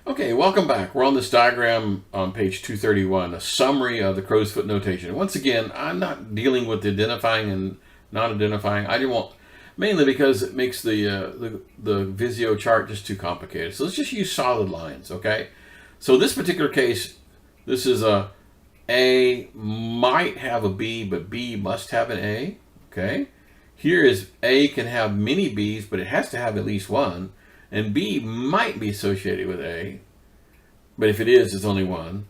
Okay, welcome back. We're on this diagram on page 231, a summary of the crow's foot notation. Once again, I'm not dealing with identifying and not identifying. I didn't want, mainly because it makes the Visio chart just too complicated. So let's just use solid lines, okay? So this particular case, this is A might have a B, but B must have an A, okay? Here is A can have many B's, but it has to have at least one. And B might be associated with A, but if it is, it's only one.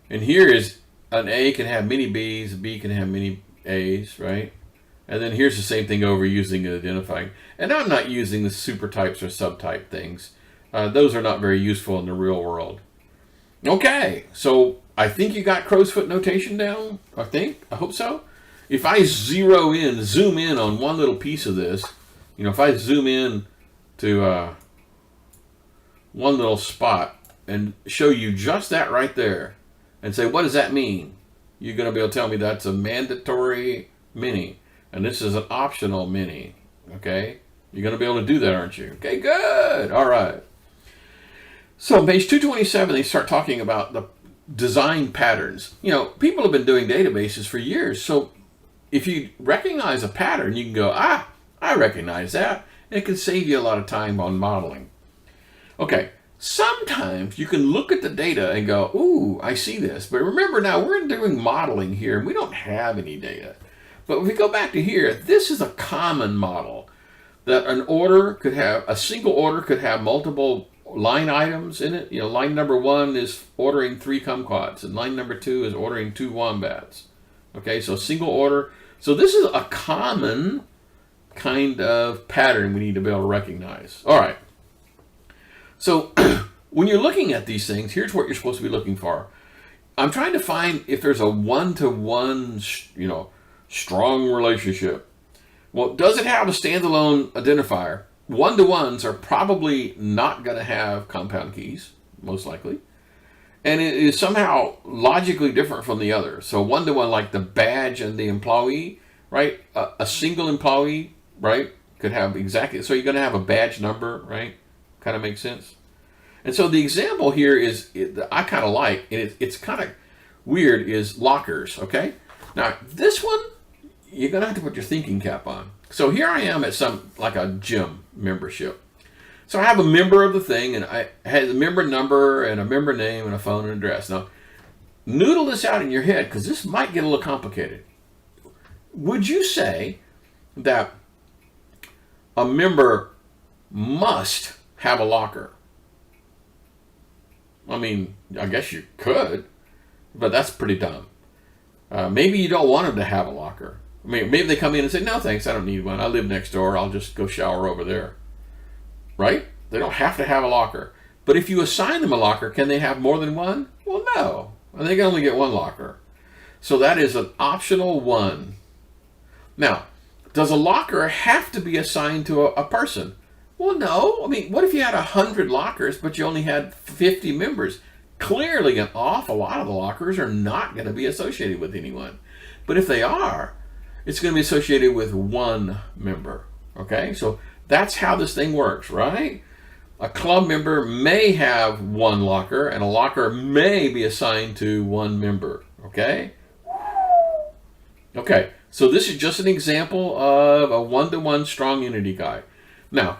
And here is an A can have many B's, B can have many A's, right? And then here's the same thing over using identifying. And I'm not using the super types or subtype things. Those are not very useful in the real world. Okay, so I think you got crow's foot notation down. I hope so. If I zoom in on one little piece of this, if I zoom in to one little spot and show you just that right there and say, what does that mean? You're going to be able to tell me that's a mandatory mini and this is an optional mini. Okay, you're going to be able to do that, aren't you? Okay, good. All right. So page 227, they start talking about the design patterns. People have been doing databases for years. So if you recognize a pattern, you can go, I recognize that. And it can save you a lot of time on modeling. Okay, sometimes you can look at the data and go, ooh, I see this. But remember now, we're doing modeling here, and we don't have any data. But if we go back to here, this is a common model that a single order could have multiple line items in it. Line number 1 is ordering 3 kumquats, and line number 2 is ordering 2 wombats. Okay, so single order. So this is a common kind of pattern we need to be able to recognize. All right. So when you're looking at these things, here's what you're supposed to be looking for. I'm trying to find if there's a one-to-one, strong relationship. Well, does it have a standalone identifier? One-to-ones are probably not going to have compound keys, most likely. And it is somehow logically different from the other. So one-to-one, like the badge and the employee, right? A single employee, right, could have exactly, so you're going to have a badge number, right? Kind of makes sense. And so the example here is, I kind of like, and it's kind of weird, is lockers, okay? Now, this one, you're going to have to put your thinking cap on. So here I am at like a gym membership. So I have a member of the thing, and I had a member number and a member name and a phone and address. Now, noodle this out in your head, because this might get a little complicated. Would you say that a member must have a locker? I mean, I guess you could, but that's pretty dumb. Maybe you don't want them to have a locker. I mean, maybe they come in and say, no, thanks, I don't need one. I live next door. I'll just go shower over there. Right? They don't have to have a locker. But if you assign them a locker, can they have more than one? Well, no. They can only get one locker. So that is an optional one. Now, does a locker have to be assigned to a person? Well, no. I mean, what if you had 100 lockers, but you only had 50 members? Clearly, an awful lot of the lockers are not going to be associated with anyone. But if they are, it's going to be associated with one member. Okay? So that's how this thing works, right? A club member may have one locker, and a locker may be assigned to one member. Okay? Okay. So this is just an example of a one-to-one strong unity guy. Now,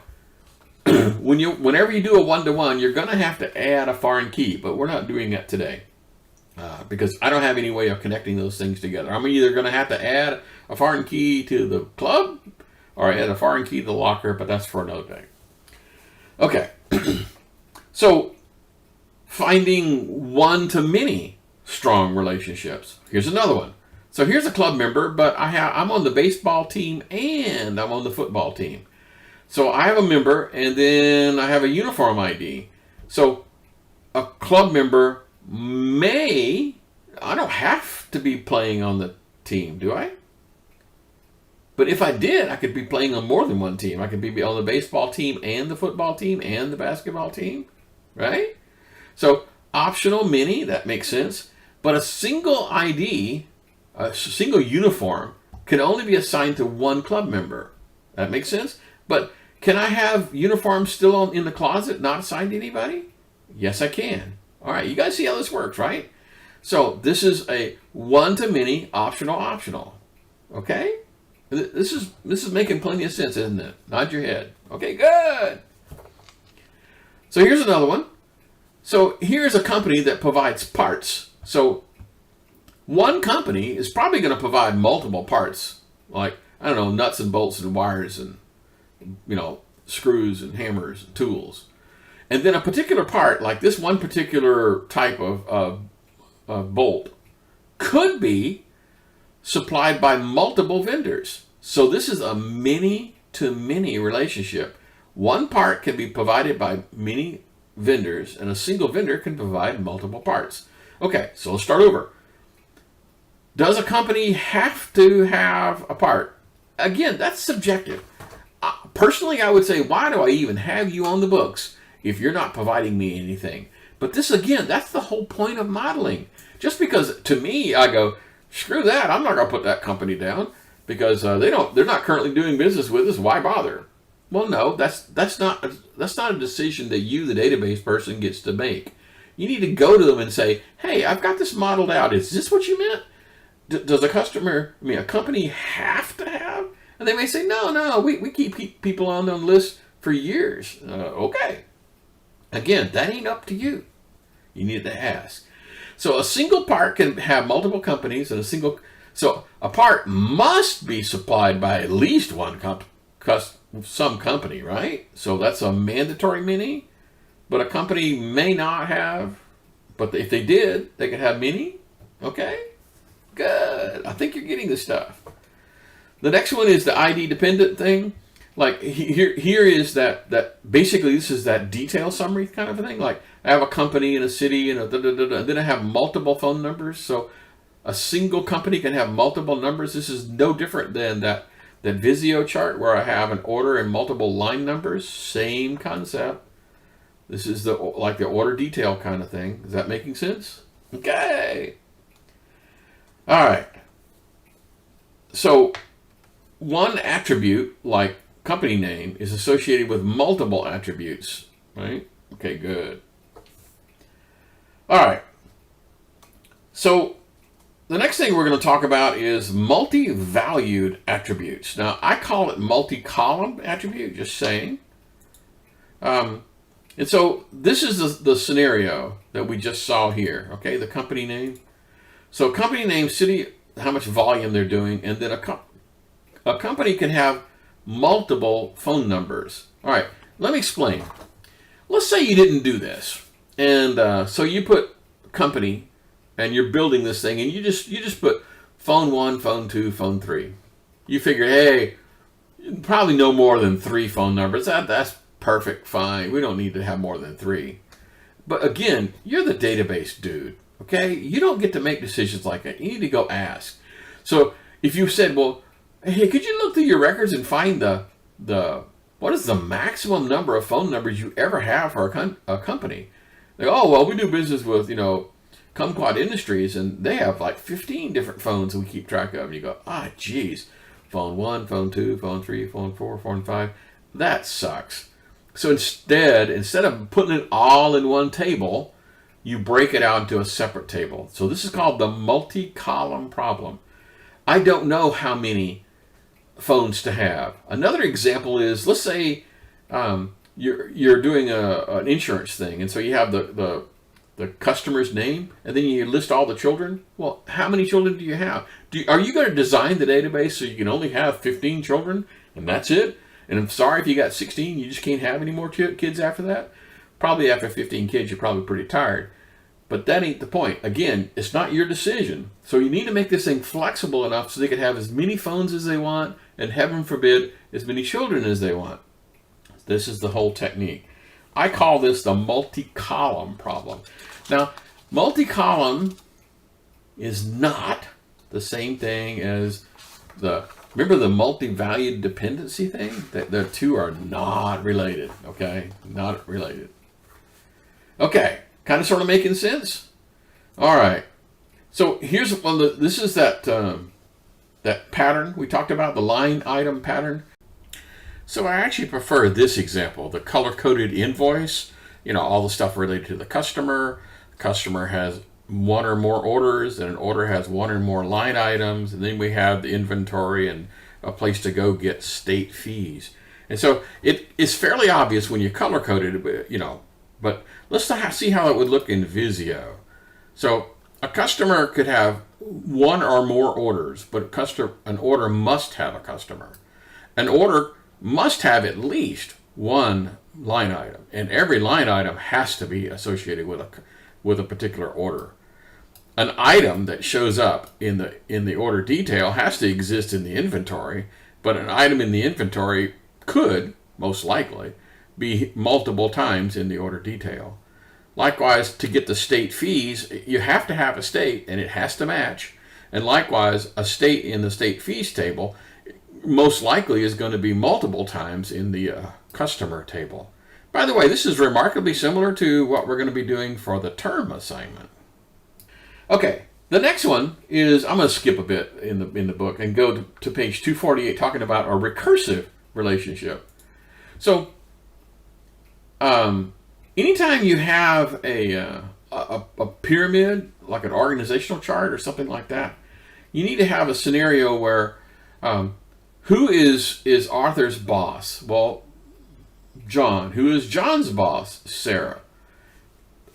whenever you do a one-to-one, you're going to have to add a foreign key, but we're not doing that today because I don't have any way of connecting those things together. I'm either going to have to add a foreign key to the club or add a foreign key to the locker, but that's for another day. Okay, so finding one-to-many strong relationships. Here's another one. So here's a club member, but I'm on the baseball team and I'm on the football team. So I have a member and then I have a uniform ID. So a club member I don't have to be playing on the team, do I? But if I did, I could be playing on more than one team. I could be on the baseball team and the football team and the basketball team, right? So optional mini, that makes sense. But a single ID, a single uniform, can only be assigned to one club member. That makes sense? But can I have uniforms still in the closet, not assigned to anybody? Yes, I can. All right, you guys see how this works, right? So this is a one-to-many optional. Okay? This is making plenty of sense, isn't it? Nod your head. Okay, good. So here's another one. So here's a company that provides parts. So one company is probably going to provide multiple parts, like, I don't know, nuts and bolts and wires and, screws and hammers and tools. And then a particular part, like this one particular type of bolt, could be supplied by multiple vendors. So this is a many-to-many relationship. One part can be provided by many vendors, and a single vendor can provide multiple parts. Okay, so let's start over. Does a company have to have a part? Again, that's subjective. Personally, I would say, why do I even have you on the books if you're not providing me anything? But this, again, that's the whole point of modeling. Just because, to me, I go, screw that, I'm not going to put that company down because they're not currently doing business with us. Why bother? Well, no, that's not a decision that you, the database person, gets to make. You need to go to them and say, hey, I've got this modeled out. Is this what you meant? Does a company have to have? And they may say, no, we keep people on the list for years. Okay. Again, that ain't up to you. You need to ask. So a single part can have multiple companies, and so a part must be supplied by at least one some company, right? So that's a mandatory many, but a company may not have, but if they did, they could have many. Okay, good. I think you're getting this stuff. The next one is the ID dependent thing. Like here is that basically this is that detail summary kind of a thing. Like I have a company in a city and and then I have multiple phone numbers. So a single company can have multiple numbers. This is no different than that Visio chart where I have an order and multiple line numbers. Same concept. This is the order detail kind of thing. Is that making sense? Okay. All right. So one attribute, like company name, is associated with multiple attributes, right? Okay, good. All right. So the next thing we're going to talk about is multi-valued attributes. Now, I call it multi-column attribute, just saying. And so this is the scenario that we just saw here, okay, the company name. So company name, city, how much volume they're doing, and then a company can have multiple phone numbers. All right, let me explain. Let's say you didn't do this, and so you put company, and you're building this thing, and you just put phone 1, phone 2, phone 3. You figure, hey, probably no more than 3 phone numbers. That's perfect, fine. We don't need to have more than 3. But again, you're the database dude, okay? You don't get to make decisions like that. You need to go ask. So if you said, well, hey, could you look through your records and find what is the maximum number of phone numbers you ever have for a company? They go, oh, well, we do business with, Kumquat Industries, and they have like 15 different phones that we keep track of. And you go, geez, phone 1, phone 2, phone 3, phone 4, phone 5. That sucks. So instead of putting it all in one table, you break it out into a separate table. So this is called the multi-column problem. I don't know how many phones to have. Another example is, let's say you're doing an insurance thing, and so you have the customer's name, and then you list all the children. Well, how many children do you have? Are you going to design the database so you can only have 15 children, and that's it? And I'm sorry if you got 16, you just can't have any more kids after that? Probably after 15 kids, you're probably pretty tired. But that ain't the point. Again, it's not your decision. So you need to make this thing flexible enough so they can have as many phones as they want, and heaven forbid, as many children as they want. This is the whole technique. I call this the multi-column problem. Now, multi-column is not the same thing as remember the multi-valued dependency thing? The two are not related, okay? Not related. Okay, kind of sort of making sense? All right. So here's this is that pattern we talked about, the line item pattern. So I actually prefer this example, the color-coded invoice. all the stuff related to the customer. The customer has one or more orders, and an order has one or more line items, and then we have the inventory and a place to go get state fees. And so it is fairly obvious when you color code it, but let's see how it would look in Visio. So a customer could have one or more orders, but an order must have a customer. An order must have at least one line item, and every line item has to be associated with a particular order. An item that shows up in the order detail has to exist in the inventory, but an item in the inventory could, most likely, be multiple times in the order detail. Likewise, to get the state fees, you have to have a state, and it has to match. And likewise, a state in the state fees table most likely is going to be multiple times in the customer table. By the way, this is remarkably similar to what we're going to be doing for the term assignment. Okay, the next one is, I'm going to skip a bit in the book and go to page 248, talking about a recursive relationship. So, anytime you have a pyramid, like an organizational chart or something like that, you need to have a scenario where who is Arthur's boss? Well, John. Who is John's boss? Sarah.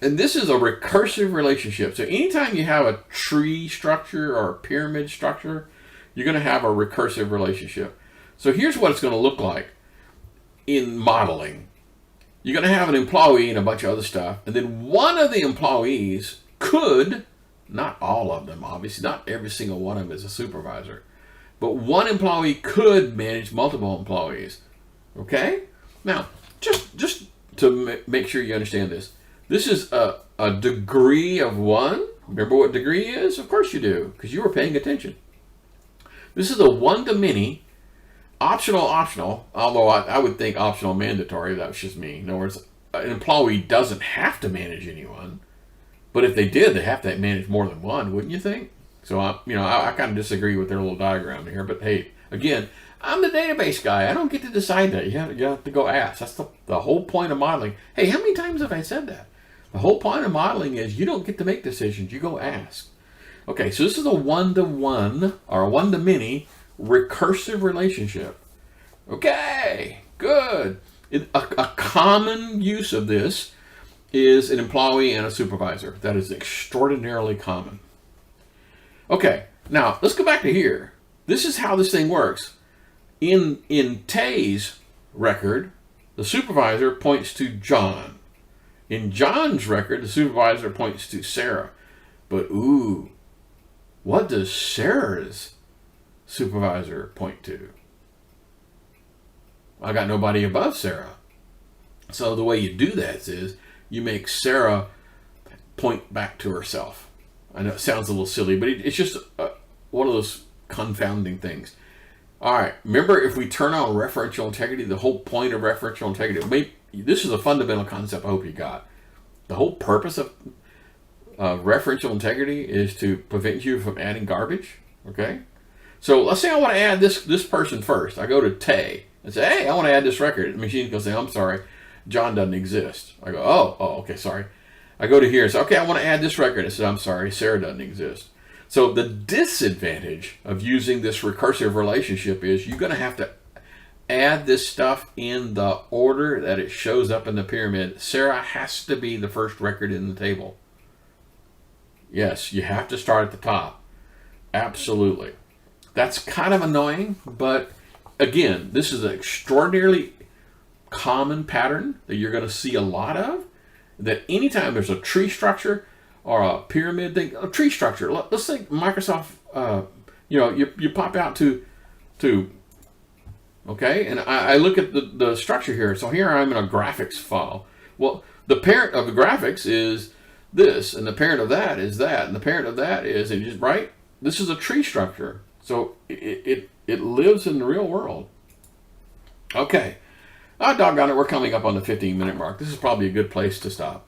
And this is a recursive relationship. So anytime you have a tree structure or a pyramid structure, you're going to have a recursive relationship. So here's what it's going to look like in modeling. You're going to have an employee and a bunch of other stuff, and then one of the employees could, not all of them, obviously, not every single one of them is a supervisor, but one employee could manage multiple employees. Okay? Now, just to make sure you understand this, this is a degree of 1. Remember what degree is? Of course you do, because you were paying attention. This is a 1-to-many, optional, although I would think optional mandatory. That's just me. In other words, an employee doesn't have to manage anyone, but if they did, they have to manage more than one, wouldn't you think? So I kind of disagree with their little diagram here. But hey, again, I'm the database guy. I don't get to decide that. You have to go ask. That's the whole point of modeling. Hey, how many times have I said that? The whole point of modeling is you don't get to make decisions. You go ask. Okay, so this is a 1-to-1 or a 1-to-many recursive relationship. Okay, good. A common use of this is an employee and a supervisor. That is extraordinarily common. Okay, now let's go back to here. This is how this thing works. In Tay's record, the supervisor points to John. In John's record, the supervisor points to Sarah. But ooh, what does Sarah's supervisor point to? I got nobody above Sarah. So the way you do that is you make Sarah point back to herself. I know it sounds a little silly, but it's just one of those confounding things. All right, remember, if we turn on referential integrity, the whole point of referential integrity, this is a fundamental concept I hope you got. The whole purpose of referential integrity is to prevent you from adding garbage, okay? So let's say I want to add this person first. I go to Tay and say, hey, I want to add this record. The machine's going to say, I'm sorry, John doesn't exist. I go, oh, okay, sorry. I go to here and say, okay, I want to add this record. It says, I'm sorry, Sarah doesn't exist. So the disadvantage of using this recursive relationship is you're going to have to add this stuff in the order that it shows up in the pyramid. Sarah has to be the first record in the table. Yes, you have to start at the top. Absolutely. That's kind of annoying, but again, this is an extraordinarily common pattern that you're going to see a lot of, that anytime there's a tree structure or a pyramid thing, a tree structure, let's think Microsoft, you pop out to okay, and I look at the structure here. So here I'm in a graphics file. Well, the parent of the graphics is this, and the parent of that is that, and the parent of that is, right? This is a tree structure. So it lives in the real world. Okay. Doggone it, we're coming up on the 15-minute mark. This is probably a good place to stop.